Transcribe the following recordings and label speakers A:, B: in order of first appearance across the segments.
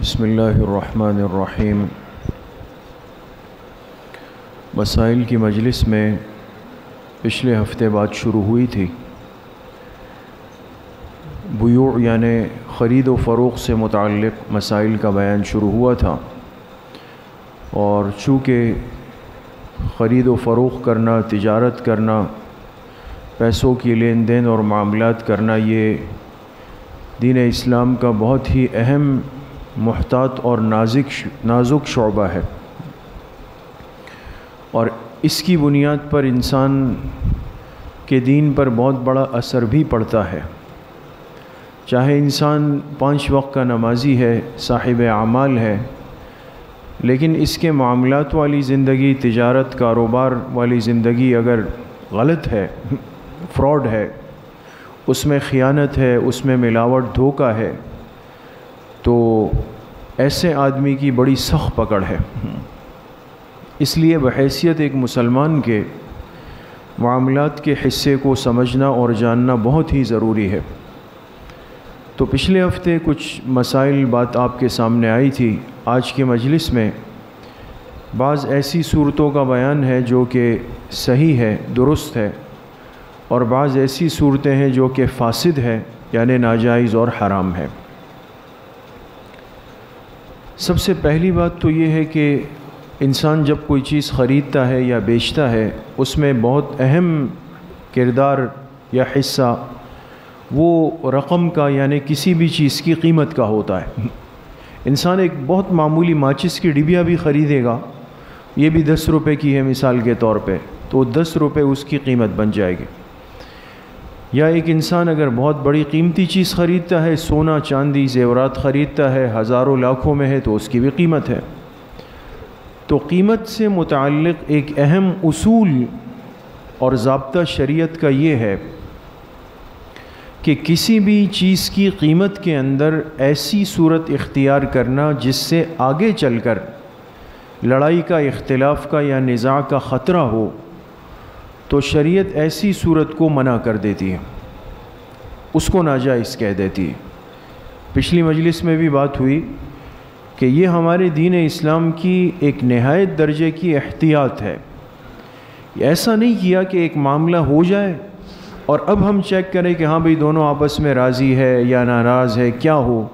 A: بسم اللہ الرحمن الرحیم۔ مسائل کی مجلس میں پچھلے ہفتے بات شروع ہوئی تھی۔ بیوع یعنی خرید و فروخت سے متعلق مسائل کا بیان شروع ہوا تھا، اور چونکہ خرید و فروخت کرنا، تجارت کرنا، پیسوں کی لین دین اور معاملات کرنا یہ دین اسلام کا بہت ہی اہم، محتاط اور نازک شعبہ ہے، اور اس کی بنیاد پر انسان کے دین پر بہت بڑا اثر بھی پڑتا ہے۔ چاہے انسان 5 وقت کا نمازی ہے، صاحب اعمال ہے، لیکن اس کے معاملات والی زندگی، تجارت کاروبار والی زندگی اگر غلط ہے، فراڈ ہے، اس میں خیانت ہے، اس میں ملاوٹ، دھوکہ ہے، تو ایسے آدمی کی بڑی سخت پکڑ ہے۔ اس لیے بحیثیت ایک مسلمان کے معاملات کے حصے کو سمجھنا اور جاننا بہت ہی ضروری ہے۔ تو پچھلے ہفتے کچھ مسائل بات آپ کے سامنے آئی تھی۔ آج کی مجلس میں بعض ایسی صورتوں کا بیان ہے جو کہ صحیح ہے، درست ہے، اور بعض ایسی صورتیں ہیں جو کہ فاسد ہے، یعنی ناجائز اور حرام ہے۔ سب سے پہلی بات تو یہ ہے کہ انسان جب کوئی چیز خریدتا ہے یا بیچتا ہے، اس میں بہت اہم کردار یا حصہ وہ رقم کا، یعنی کسی بھی چیز کی قیمت کا ہوتا ہے۔ انسان ایک بہت معمولی ماچس کی ڈبیا بھی خریدے گا، یہ بھی 10 روپے کی ہے مثال کے طور پہ، تو 10 روپے اس کی قیمت بن جائے گی۔ یا ایک انسان اگر بہت بڑی قیمتی چیز خریدتا ہے، سونا چاندی زیورات خریدتا ہے، ہزاروں لاکھوں میں ہے، تو اس کی بھی قیمت ہے۔ تو قیمت سے متعلق ایک اہم اصول اور ضابطہ شریعت کا یہ ہے کہ کسی بھی چیز کی قیمت کے اندر ایسی صورت اختیار کرنا جس سے آگے چل کر لڑائی کا، اختلاف کا یا نزاع کا خطرہ ہو، تو شریعت ایسی صورت کو منع کر دیتی ہے، اس کو ناجائز کہہ دیتی ہے۔ پچھلی مجلس میں بھی بات ہوئی کہ یہ ہمارے دین اسلام کی ایک نہایت درجے کی احتیاط ہے۔ ایسا نہیں کیا کہ ایک معاملہ ہو جائے اور اب ہم چیک کریں کہ ہاں بھئی دونوں آپس میں راضی ہے یا ناراض ہے، کیا ہو،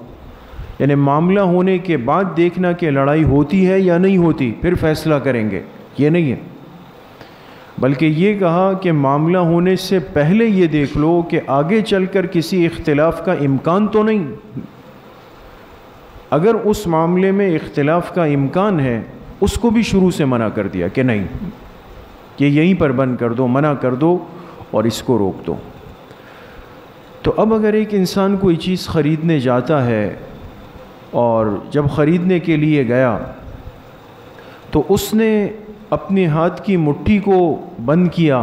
A: یعنی معاملہ ہونے کے بعد دیکھنا کہ لڑائی ہوتی ہے یا نہیں ہوتی، پھر فیصلہ کریں گے، یہ نہیں ہے۔ بلکہ یہ کہا کہ معاملہ ہونے سے پہلے یہ دیکھ لو کہ آگے چل کر کسی اختلاف کا امکان تو نہیں۔ اگر اس معاملے میں اختلاف کا امکان ہے، اس کو بھی شروع سے منع کر دیا کہ نہیں، یہ یہیں پر بند کر دو، منع کر دو اور اس کو روک دو۔ تو اب اگر ایک انسان کوئی چیز خریدنے جاتا ہے اور جب خریدنے کے لیے گیا تو اس نے اپنے ہاتھ کی مٹھی کو بند کیا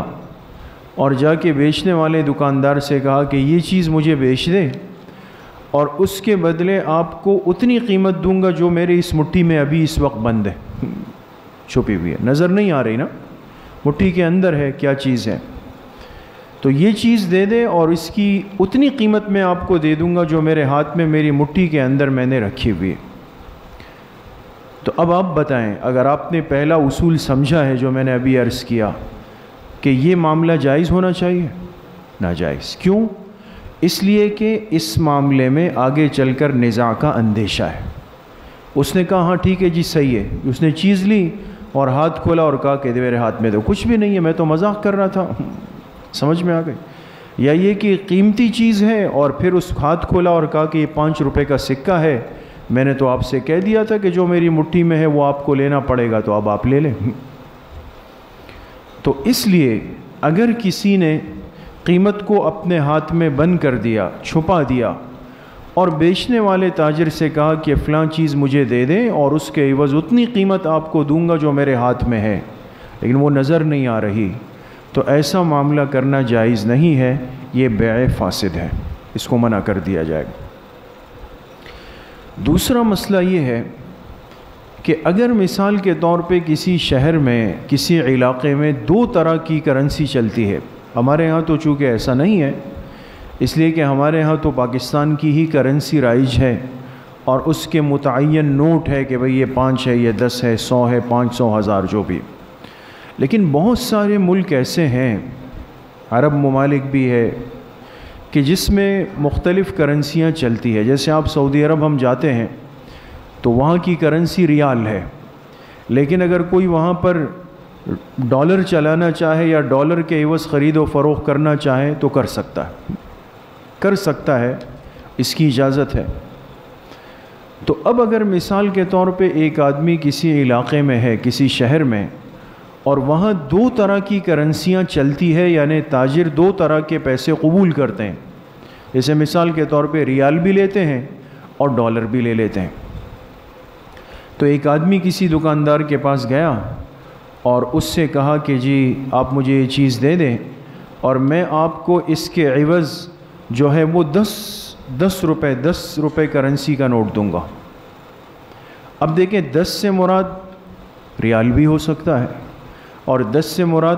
A: اور جا کے بیچنے والے دکاندار سے کہا کہ یہ چیز مجھے بیچ دیں، اور اس کے بدلے آپ کو اتنی قیمت دوں گا جو میرے اس مٹھی میں ابھی اس وقت بند ہے، چھپی ہوئی ہے، نظر نہیں آ رہی نا، مٹھی کے اندر ہے، کیا چیز ہے، تو یہ چیز دے دے اور اس کی اتنی قیمت میں آپ کو دے دوں گا جو میرے ہاتھ میں، میری مٹھی کے اندر میں نے رکھی ہوئی ہے۔ تو اب آپ بتائیں، اگر آپ نے پہلا اصول سمجھا ہے جو میں نے ابھی عرض کیا کہ یہ معاملہ جائز ہونا چاہیے، ناجائز کیوں؟ اس لیے کہ اس معاملے میں آگے چل کر نزاع کا اندیشہ ہے۔ اس نے کہا ہاں ٹھیک ہے جی صحیح ہے، اس نے چیز لی اور ہاتھ کھولا اور کہا کہ میرے ہاتھ میں تو کچھ بھی نہیں ہے، میں تو مذاق کر رہا تھا، سمجھ میں آ گئی؟ یا یہ کہ قیمتی چیز ہے اور پھر اس ہاتھ کھولا اور کہا کہ یہ 5 روپے کا سکہ ہے، میں نے تو آپ سے کہہ دیا تھا کہ جو میری مٹھی میں ہے وہ آپ کو لینا پڑے گا، تو اب آپ لے لیں۔ تو اس لیے اگر کسی نے قیمت کو اپنے ہاتھ میں بند کر دیا، چھپا دیا، اور بیچنے والے تاجر سے کہا کہ فلاں چیز مجھے دے دیں اور اس کے عوض اتنی قیمت آپ کو دوں گا جو میرے ہاتھ میں ہے، لیکن وہ نظر نہیں آ رہی، تو ایسا معاملہ کرنا جائز نہیں ہے، یہ بیع فاسد ہے، اس کو منع کر دیا جائے گا۔ دوسرا مسئلہ یہ ہے کہ اگر مثال کے طور پہ کسی شہر میں، کسی علاقے میں 2 طرح کی کرنسی چلتی ہے، ہمارے ہاں تو چونکہ ایسا نہیں ہے، اس لیے کہ ہمارے ہاں تو پاکستان کی ہی کرنسی رائج ہے، اور اس کے متعین نوٹ ہے کہ بھئی یہ 5 ہے، یہ 10 ہے، 100 ہے، 500، 1000 جو بھی. لیکن بہت سارے ملک ایسے ہیں، عرب ممالک بھی ہے، کہ جس میں مختلف کرنسیاں چلتی ہے. جیسے آپ سعودی عرب ہم جاتے ہیں تو وہاں کی کرنسی ریال ہے، لیکن اگر کوئی وہاں پر ڈالر چلانا چاہے یا ڈالر کے عوض خرید و فروخت کرنا چاہے تو کر سکتا ہے، اس کی اجازت ہے. تو اب اگر مثال کے طور پہ ایک آدمی کسی علاقے میں ہے، کسی شہر میں، اور وہاں 2 طرح کی کرنسیاں چلتی ہے، یعنی تاجر 2 طرح کے پیسے قبول کرتے ہیں. جیسے مثال کے طور پہ ریال بھی لیتے ہیں اور ڈالر بھی لے لیتے ہیں. تو ایک آدمی کسی دکاندار کے پاس گیا اور اس سے کہا کہ جی آپ مجھے یہ چیز دے دیں اور میں آپ کو اس کے عوض جو ہے وہ 10 روپے کرنسی کا نوٹ دوں گا. اب دیکھیں 10 سے مراد ریال بھی ہو سکتا ہے اور 10 سے مراد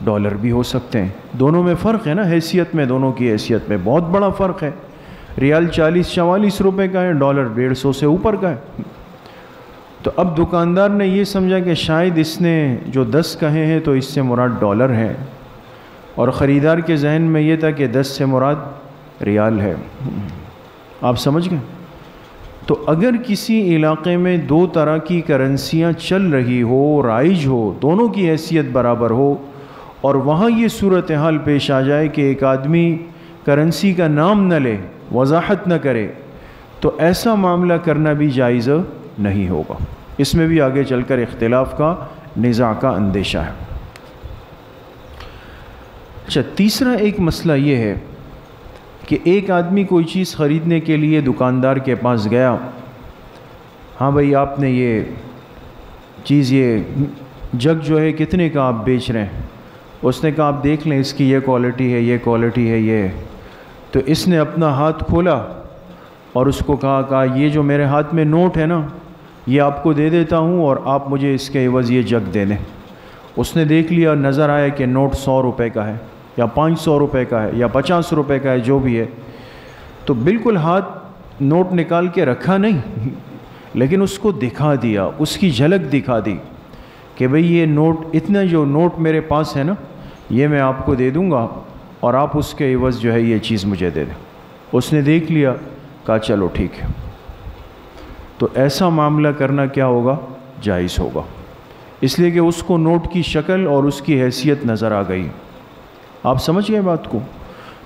A: ڈالر بھی ہو سکتے ہیں. دونوں میں فرق ہے نا، حیثیت میں، دونوں کی حیثیت میں بہت بڑا فرق ہے. ریال 40-44 روپے کا ہے، ڈالر 150 سے اوپر کا ہے. تو اب دکاندار نے یہ سمجھا کہ شاید اس نے جو 10 کہے ہیں تو اس سے مراد ڈالر ہے، اور خریدار کے ذہن میں یہ تھا کہ 10 سے مراد ریال ہے. آپ سمجھ گئے؟ تو اگر کسی علاقے میں 2 طرح کی کرنسیاں چل رہی ہو، رائج ہو، دونوں کی حیثیت برابر ہو، اور وہاں یہ صورتحال پیش آ جائے کہ ایک آدمی کرنسی کا نام نہ لے، وضاحت نہ کرے، تو ایسا معاملہ کرنا بھی جائز نہیں ہوگا. اس میں بھی آگے چل کر اختلاف کا، نزاع کا اندیشہ ہے. اچھا، تیسرا ایک مسئلہ یہ ہے کہ ایک آدمی کوئی چیز خریدنے کے لیے دکاندار کے پاس گیا. ہاں بھائی آپ نے یہ چیز، یہ جگ جو ہے کتنے کا آپ بیچ رہے ہیں؟ اس نے کہا آپ دیکھ لیں، اس کی یہ کوالٹی ہے، یہ کوالٹی ہے، یہ. تو اس نے اپنا ہاتھ کھولا اور اس کو کہا یہ جو میرے ہاتھ میں نوٹ ہے نا، یہ آپ کو دے دیتا ہوں اور آپ مجھے اس کے عوض یہ جگ دے دیں. اس نے دیکھ لیا، نظر آیا کہ نوٹ 100 روپے کا ہے یا 500 روپے کا ہے یا 50 روپے کا ہے، جو بھی ہے. تو بالکل ہاتھ نوٹ نکال کے رکھا نہیں، لیکن اس کو دکھا دیا، اس کی جھلک دکھا دی کہ بھئی یہ نوٹ، اتنا جو نوٹ میرے پاس ہے نا، یہ میں آپ کو دے دوں گا اور آپ اس کے عوض جو ہے یہ چیز مجھے دے دیں. اس نے دیکھ لیا، کہا چلو ٹھیک ہے. تو ایسا معاملہ کرنا کیا ہوگا؟ جائز ہوگا، اس لیے کہ اس کو نوٹ کی شکل اور اس کی حیثیت نظر آ گئی. آپ سمجھ گئے بات کو؟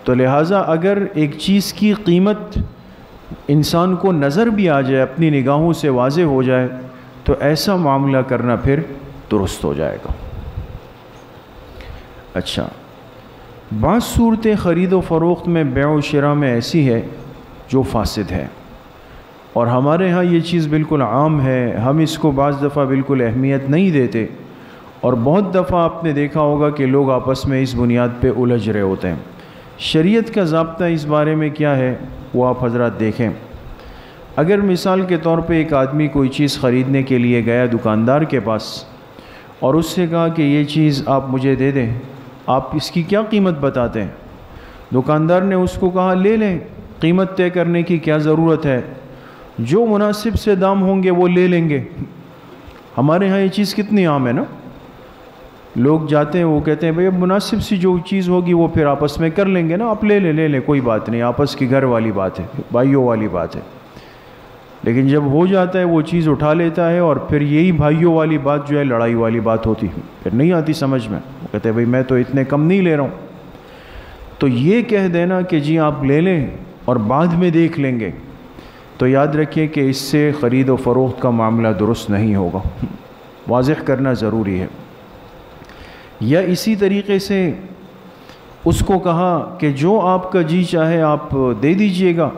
A: تو لہٰذا اگر ایک چیز کی قیمت انسان کو نظر بھی آ جائے، اپنی نگاہوں سے واضح ہو جائے، تو ایسا معاملہ کرنا پھر درست ہو جائے گا. اچھا، بعض صورتیں خرید و فروخت میں، بیع و شراء میں ایسی ہے جو فاسد ہے، اور ہمارے ہاں یہ چیز بالکل عام ہے. ہم اس کو بعض دفعہ بالکل اہمیت نہیں دیتے، اور بہت دفعہ آپ نے دیکھا ہوگا کہ لوگ آپس میں اس بنیاد پہ الجھ رہے ہوتے ہیں. شریعت کا ضابطہ اس بارے میں کیا ہے وہ آپ حضرات دیکھیں. اگر مثال کے طور پہ ایک آدمی کوئی چیز خریدنے کے لیے گیا دکاندار کے پاس اور اس سے کہا کہ یہ چیز آپ مجھے دے دیں، آپ اس کی کیا قیمت بتاتے ہیں؟ دکاندار نے اس کو کہا لے لیں، قیمت طے کرنے کی کیا ضرورت ہے، جو مناسب سے دام ہوں گے وہ لے لیں گے. ہمارے ہاں یہ چیز کتنی عام ہے نا، لوگ جاتے ہیں، وہ کہتے ہیں بھئی اب مناسب سی جو چیز ہوگی وہ پھر آپس میں کر لیں گے نا، آپ لے لیں کوئی بات نہیں، آپس کی گھر والی بات ہے، بھائیوں والی بات ہے. لیکن جب ہو جاتا ہے وہ چیز اٹھا لیتا ہے، اور پھر یہی بھائیوں والی بات جو ہے لڑائی والی بات ہوتی ہے، پھر نہیں آتی سمجھ میں. وہ کہتے ہیں بھئی میں تو اتنے کم نہیں لے رہا ہوں. تو یہ کہہ دینا کہ جی آپ لے لیں اور بعد میں دیکھ لیں گے، تو یاد رکھیے کہ اس سے خرید و فروخت کا معاملہ درست نہیں ہوگا. واضح کرنا ضروری ہے. یا اسی طریقے سے اس کو کہا کہ جو آپ کا جی چاہے آپ دے دیجئے گا،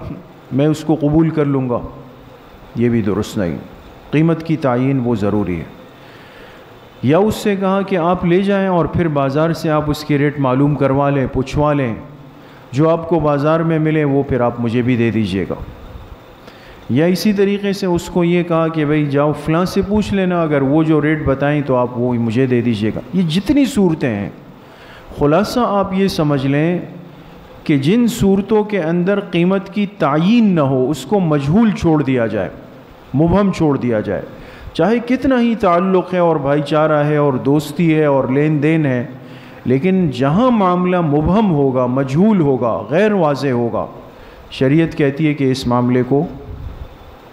A: میں اس کو قبول کر لوں گا، یہ بھی درست نہیں. قیمت کی تعیین وہ ضروری ہے. یا اس سے کہا کہ آپ لے جائیں اور پھر بازار سے آپ اس کی ریٹ معلوم کروا لیں، پوچھوا لیں، جو آپ کو بازار میں ملے وہ پھر آپ مجھے بھی دے دیجئے گا. یا اسی طریقے سے اس کو یہ کہا کہ بھئی جاؤ فلاں سے پوچھ لینا، اگر وہ جو ریٹ بتائیں تو آپ وہ مجھے دے دیجئے گا. یہ جتنی صورتیں ہیں، خلاصہ آپ یہ سمجھ لیں کہ جن صورتوں کے اندر قیمت کی تعیین نہ ہو اس کو مجہول چھوڑ دیا جائے، مبہم چھوڑ دیا جائے، چاہے کتنا ہی تعلق ہے اور بھائی چارہ ہے اور دوستی ہے اور لین دین ہے، لیکن جہاں معاملہ مبہم ہوگا، مجہول ہوگا، غیر واضح ہوگا، شریعت کہتی ہے کہ اس معاملے کو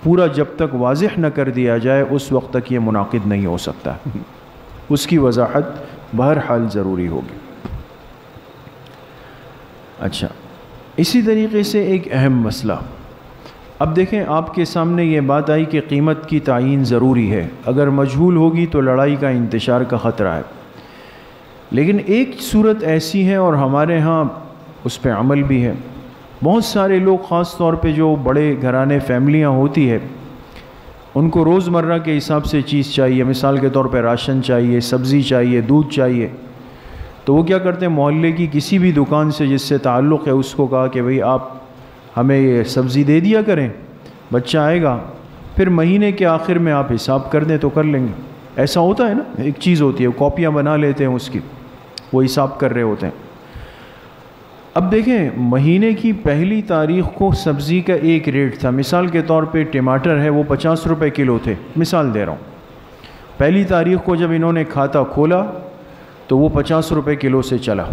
A: پورا جب تک واضح نہ کر دیا جائے اس وقت تک یہ منعقد نہیں ہو سکتا، اس کی وضاحت بہرحال ضروری ہوگی۔ اچھا، اسی طریقے سے ایک اہم مسئلہ، اب دیکھیں آپ کے سامنے یہ بات آئی کہ قیمت کی تعیین ضروری ہے، اگر مجہول ہوگی تو لڑائی کا انتشار کا خطرہ ہے، لیکن ایک صورت ایسی ہے اور ہمارے ہاں اس پہ عمل بھی ہے۔ بہت سارے لوگ، خاص طور پہ جو بڑے گھرانے فیملیاں ہوتی ہے، ان کو روزمرہ کے حساب سے چیز چاہیے، مثال کے طور پہ راشن چاہیے، سبزی چاہیے، دودھ چاہیے، تو وہ کیا کرتے ہیں، محلے کی کسی بھی دکان سے جس سے تعلق ہے اس کو کہا کہ بھئی آپ ہمیں یہ سبزی دے دیا کریں، بچہ آئے گا، پھر مہینے کے آخر میں آپ حساب کر دیں تو کر لیں گے۔ ایسا ہوتا ہے نا، ایک چیز ہوتی ہے، کاپیاں بنا لیتے ہیں اس کی، وہ حساب کر رہے ہوتے ہیں۔ اب دیکھیں، مہینے کی پہلی تاریخ کو سبزی کا ایک ریٹ تھا، مثال کے طور پہ ٹماٹر ہے وہ 50 روپے کلو تھے، مثال دے رہا ہوں۔ پہلی تاریخ کو جب انہوں نے کھاتا کھولا تو وہ 50 روپے کلو سے چلا،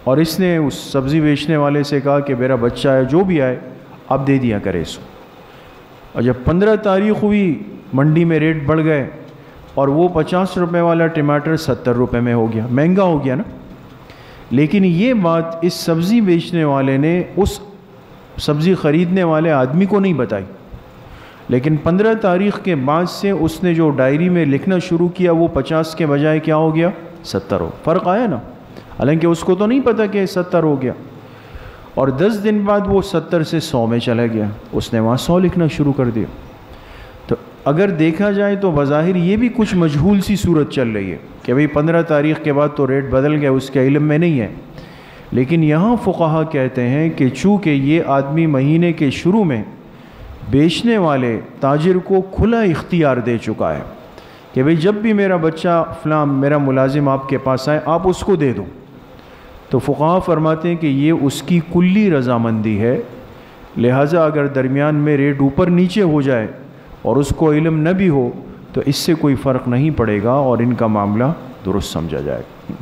A: اور اس نے اس سبزی بیچنے والے سے کہا کہ میرا بچہ ہے، جو بھی آئے آپ دے دیا کرے اس کو۔ اور جب 15 تاریخ ہوئی، منڈی میں ریٹ بڑھ گئے اور وہ 50 روپے والا ٹماٹر 70 روپے میں ہو گیا، مہنگا ہو گیا نا۔ لیکن یہ بات اس سبزی بیچنے والے نے اس سبزی خریدنے والے آدمی کو نہیں بتائی، لیکن 15 تاریخ کے بعد سے اس نے جو ڈائری میں لکھنا شروع کیا وہ 50 کے بجائے کیا ہو گیا، 70 ہو، فرق آیا نا، حالانکہ اس کو تو نہیں پتا کہ 70 ہو گیا۔ اور 10 دن بعد وہ 70 سے 100 میں چلا گیا، اس نے وہاں 100 لکھنا شروع کر دیا۔ تو اگر دیکھا جائے تو بظاہر یہ بھی کچھ مجہول سی صورت چل رہی ہے کہ بھئی 15 تاریخ کے بعد تو ریٹ بدل گیا، اس کے علم میں نہیں ہے، لیکن یہاں فقہا کہتے ہیں کہ چونکہ یہ آدمی مہینے کے شروع میں بیچنے والے تاجر کو کھلا اختیار دے چکا ہے کہ بھئی جب بھی میرا بچہ فلاں میرا ملازم آپ کے پاس آئے آپ اس کو دے دو، تو فقہا فرماتے ہیں کہ یہ اس کی کلی رضامندی ہے، لہٰذا اگر درمیان میں ریٹ اوپر نیچے ہو جائے اور اس کو علم نہ بھی ہو تو اس سے کوئی فرق نہیں پڑے گا اور ان کا معاملہ درست سمجھا جائے گا۔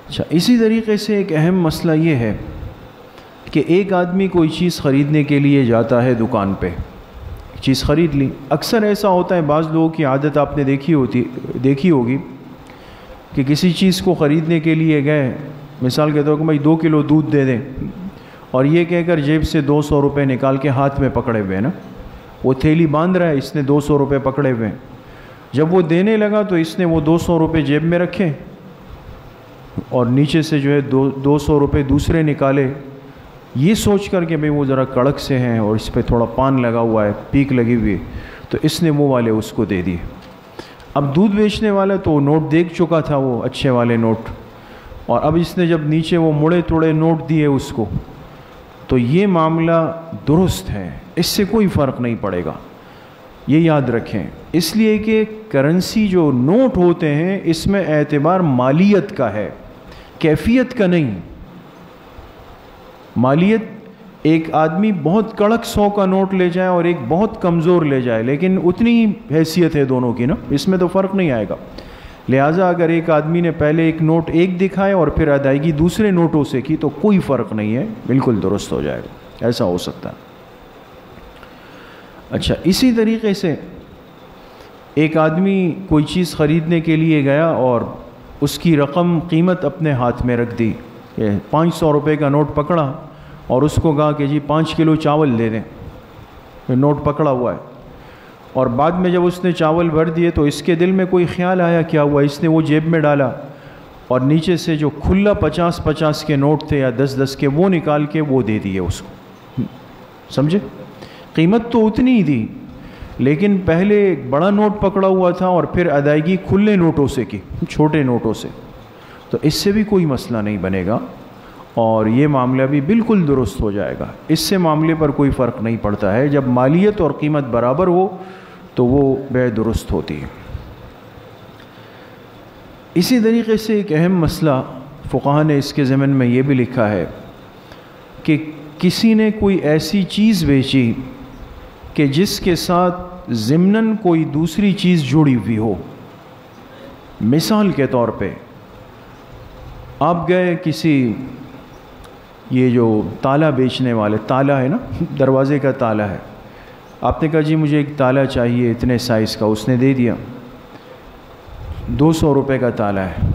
A: اچھا، اسی طریقے سے ایک اہم مسئلہ یہ ہے کہ ایک آدمی کوئی چیز خریدنے کے لیے جاتا ہے دکان پہ، چیز خرید لی۔ اکثر ایسا ہوتا ہے، بعض لوگوں کی عادت آپ نے دیکھی ہوگی کہ کسی چیز کو خریدنے کے لیے گئے، مثال کے طور پر بھائی 2 کلو دودھ دے دیں، اور یہ کہہ کر جیب سے 200 روپے نکال کے ہاتھ میں پکڑے ہوئے ہیں نا، وہ تھیلی باندھ رہا ہے، اس نے 200 روپے پکڑے ہوئے ہیں۔ جب وہ دینے لگا تو اس نے وہ 200 روپے جیب میں رکھے اور نیچے سے جو ہے 200 روپے دوسرے نکالے، یہ سوچ کر کہ بھئی وہ ذرا کڑک سے ہیں اور اس پہ تھوڑا پان لگا ہوا ہے، پیک لگی ہوئی ہے، تو اس نے وہ والے اس کو دے دیے۔ اب دودھ بیچنے والا تو نوٹ دیکھ چکا تھا، وہ اچھے والے نوٹ، اور اب اس نے جب نیچے وہ مڑے توڑے نوٹ دیے اس کو، تو یہ معاملہ درست ہے، اس سے کوئی فرق نہیں پڑے گا، یہ یاد رکھیں، اس لیے کہ کرنسی جو نوٹ ہوتے ہیں اس میں اعتبار مالیت کا ہے، کیفیت کا نہیں۔ مالیت ایک آدمی بہت کڑک 100 کا نوٹ لے جائے اور ایک بہت کمزور لے جائے، لیکن اتنی ہی حیثیت ہے دونوں کی نا، اس میں تو فرق نہیں آئے گا۔ لہٰذا اگر ایک آدمی نے پہلے ایک نوٹ ایک دکھائے اور پھر ادائیگی دوسرے نوٹوں سے کی تو کوئی فرق نہیں ہے، بالکل درست ہو جائے گا، ایسا ہو سکتا ہے۔ اچھا، اسی طریقے سے ایک آدمی کوئی چیز خریدنے کے لیے گیا اور اس کی رقم قیمت اپنے ہاتھ میں رکھ دی، 500 روپے کا نوٹ پکڑا اور اس کو کہا کہ جی 5 کلو چاول دے دیں، نوٹ پکڑا ہوا ہے، اور بعد میں جب اس نے چاول بھر دیے تو اس کے دل میں کوئی خیال آیا، کیا ہوا، اس نے وہ جیب میں ڈالا اور نیچے سے جو کھلا 50-50 کے نوٹ تھے یا 10-10 کے وہ نکال کے وہ دے دیے اس کو، سمجھے؟ قیمت تو اتنی ہی دی، لیکن پہلے ایک بڑا نوٹ پکڑا ہوا تھا اور پھر ادائیگی کھلے نوٹوں سے کی، چھوٹے نوٹوں سے، تو اس سے بھی کوئی مسئلہ نہیں بنے گا اور یہ معاملہ بھی بالکل درست ہو جائے گا، اس سے معاملے پر کوئی فرق نہیں پڑتا ہے۔ جب مالیت اور قیمت برابر ہو تو وہ بے درست ہوتی ہے۔ اسی طریقے سے ایک اہم مسئلہ فقہا نے اس کے ضمن میں یہ بھی لکھا ہے کہ کسی نے کوئی ایسی چیز بیچی کہ جس کے ساتھ ضمناً کوئی دوسری چیز جڑی ہوئی ہو. مثال کے طور پہ آپ گئے کسی، یہ جو تالا بیچنے والے، تالا ہے نا، دروازے کا تالا ہے، آپ نے کہا جی مجھے ایک تالا چاہیے اتنے سائز کا، اس نے دے دیا. 200 روپے کا تالا ہے.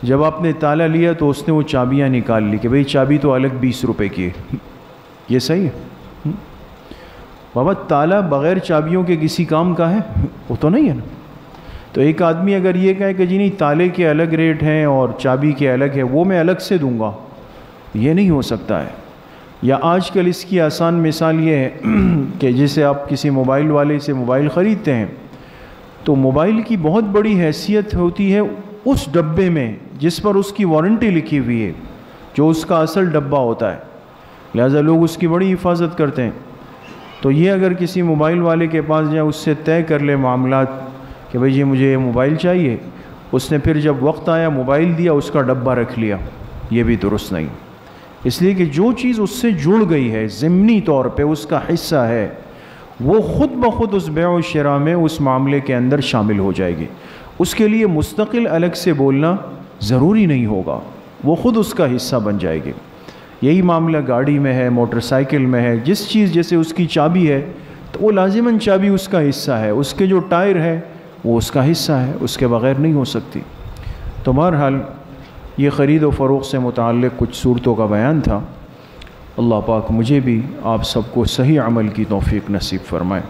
A: جب آپ نے تالا لیا تو اس نے وہ چابیاں نکال لی کہ بھئی چابی تو الگ 20 روپے کی ہے. یہ صحیح ہے؟ بابا تالا بغیر چابیوں کے کسی کام کا ہے؟ وہ تو نہیں ہے نا. تو ایک آدمی اگر یہ کہے کہ جی نہیں تالے کے الگ ریٹ ہیں اور چابی کے الگ ہے، وہ میں الگ سے دوں گا، یہ نہیں ہو سکتا ہے. یا آج کل اس کی آسان مثال یہ ہے کہ جیسے آپ کسی موبائل والے سے موبائل خریدتے ہیں تو موبائل کی بہت بڑی حیثیت ہوتی ہے اس ڈبے میں جس پر اس کی وارنٹی لکھی ہوئی ہے، جو اس کا اصل ڈبہ ہوتا ہے، لہذا لوگ اس کی بڑی حفاظت کرتے ہیں. تو یہ اگر کسی موبائل والے کے پاس جائے، اس سے طے کر لے معاملات کہ بھئی جی مجھے یہ موبائل چاہیے، اس نے پھر جب وقت آیا موبائل دیا، اس کا ڈبہ رکھ لیا، یہ بھی درست نہیں. اس لیے کہ جو چیز اس سے جڑ گئی ہے، ضمنی طور پہ اس کا حصہ ہے، وہ خود بخود اس بیع و شراء میں اس معاملے کے اندر شامل ہو جائے گی. اس کے لیے مستقل الگ سے بولنا ضروری نہیں ہوگا، وہ خود اس کا حصہ بن جائے گی. یہی معاملہ گاڑی میں ہے، موٹر سائیکل میں ہے. جس چیز جیسے اس کی چابی ہے تو وہ لازماً چابی اس کا حصہ ہے، اس کے جو ٹائر ہے وہ اس کا حصہ ہے، اس کے بغیر نہیں ہو سکتی. تو بہرحال یہ خرید و فروخت سے متعلق کچھ صورتوں کا بیان تھا. اللہ پاک مجھے بھی آپ سب کو صحیح عمل کی توفیق نصیب فرمائے.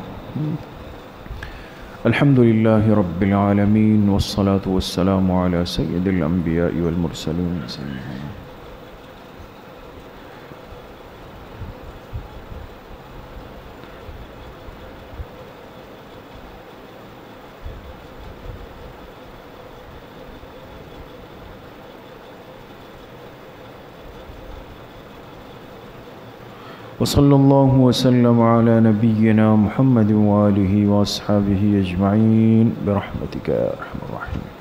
A: الحمدللہ رب العالمین والصلاة والسلام علی سید الانبیاء والمرسلین. وصلی اللہ وسلم علی نبینا محمد وآلہ واصحابہ اجمعین برحمتک یا ارحم الراحمین.